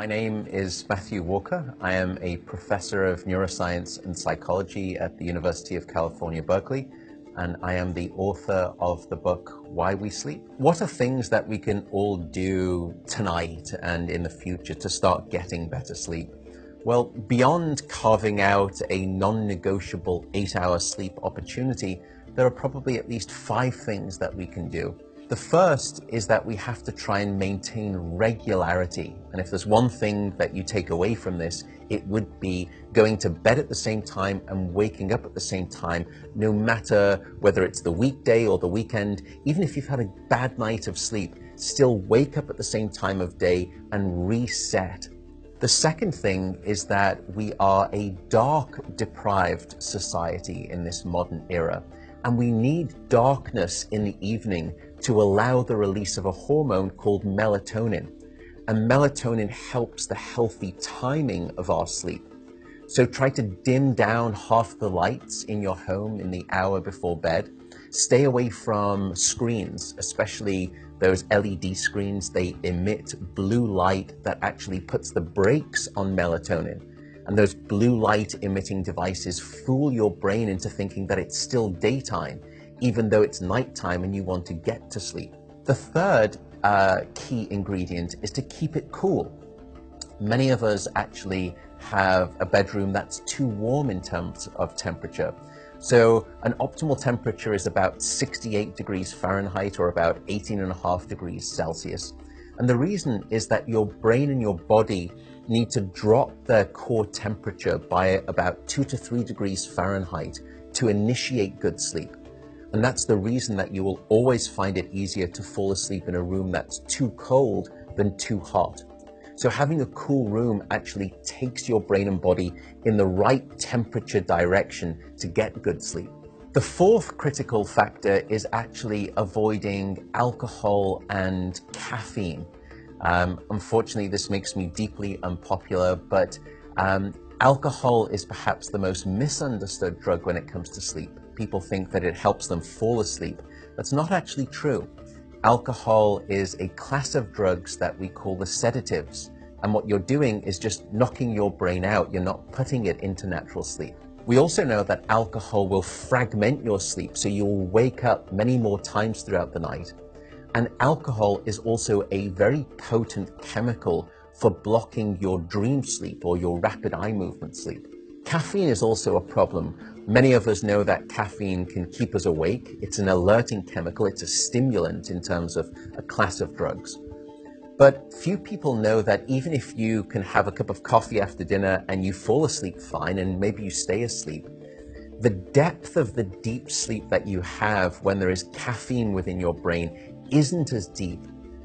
My name is Matthew Walker. I am a professor of neuroscience and psychology at the University of California, Berkeley, and I am the author of the book, Why We Sleep. What are things that we can all do tonight and in the future to start getting better sleep? Well, beyond carving out a non-negotiable 8-hour sleep opportunity, there are probably at least 5 things that we can do. The first is that we have to try and maintain regularity. And if there's one thing that you take away from this, it would be going to bed at the same time and waking up at the same time, no matter whether it's the weekday or the weekend. Even if you've had a bad night of sleep, still wake up at the same time of day and reset. The second thing is that we are a dark-deprived society in this modern era, and we need darkness in the evening to allow the release of a hormone called melatonin. And melatonin helps the healthy timing of our sleep. So try to dim down half the lights in your home in the hour before bed. Stay away from screens, especially those LED screens. They emit blue light that actually puts the brakes on melatonin. And those blue light emitting devices fool your brain into thinking that it's still daytime, even though it's nighttime and you want to get to sleep. The third key ingredient is to keep it cool. Many of us actually have a bedroom that's too warm in terms of temperature. So an optimal temperature is about 68 degrees Fahrenheit or about 18.5 degrees Celsius. And the reason is that your brain and your body need to drop their core temperature by about 2 to 3 degrees Fahrenheit to initiate good sleep. And that's the reason that you will always find it easier to fall asleep in a room that's too cold than too hot. So having a cool room actually takes your brain and body in the right temperature direction to get good sleep. The fourth critical factor is actually avoiding alcohol and caffeine. Unfortunately, this makes me deeply unpopular, but alcohol is perhaps the most misunderstood drug when it comes to sleep. People think that it helps them fall asleep. That's not actually true. Alcohol is a class of drugs that we call the sedatives. And what you're doing is just knocking your brain out. You're not putting it into natural sleep. We also know that alcohol will fragment your sleep, so you'll wake up many more times throughout the night. And alcohol is also a very potent chemical for blocking your dream sleep or your rapid eye movement sleep. Caffeine is also a problem. Many of us know that caffeine can keep us awake. It's an alerting chemical. It's a stimulant in terms of a class of drugs. But few people know that even if you can have a cup of coffee after dinner and you fall asleep fine and maybe you stay asleep, the depth of the deep sleep that you have when there is caffeine within your brain isn't as deep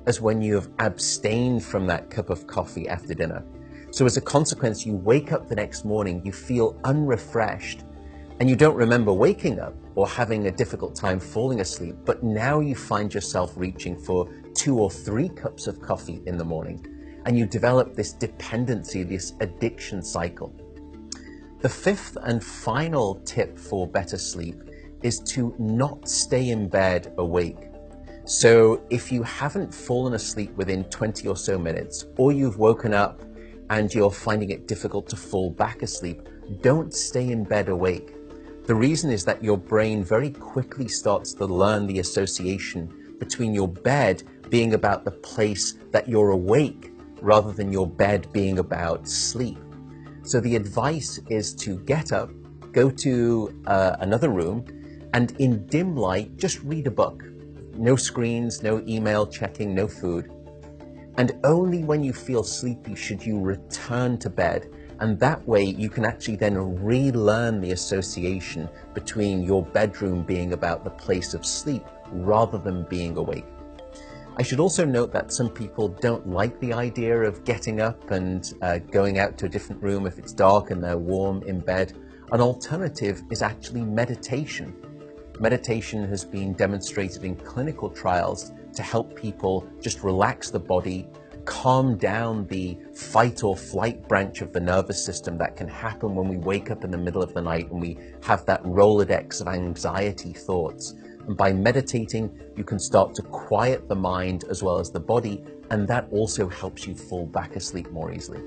as when you have abstained from that cup of coffee after dinner. So as a consequence, you wake up the next morning, you feel unrefreshed, and you don't remember waking up or having a difficult time falling asleep, but now you find yourself reaching for 2 or 3 cups of coffee in the morning, and you develop this dependency, this addiction cycle. The fifth and final tip for better sleep is to not stay in bed awake. So if you haven't fallen asleep within 20 or so minutes, or you've woken up and you're finding it difficult to fall back asleep, don't stay in bed awake. The reason is that your brain very quickly starts to learn the association between your bed being about the place that you're awake rather than your bed being about sleep. So the advice is to get up, go to another room, and in dim light, just read a book. No screens, no email checking, no food. And only when you feel sleepy should you return to bed. And that way you can actually then relearn the association between your bedroom being about the place of sleep rather than being awake. I should also note that some people don't like the idea of getting up and going out to a different room if it's dark and they're warm in bed. An alternative is actually meditation. Meditation has been demonstrated in clinical trials to help people just relax the body, calm down the fight or flight branch of the nervous system that can happen when we wake up in the middle of the night and we have that Rolodex of anxiety thoughts. And by meditating, you can start to quiet the mind as well as the body, and that also helps you fall back asleep more easily.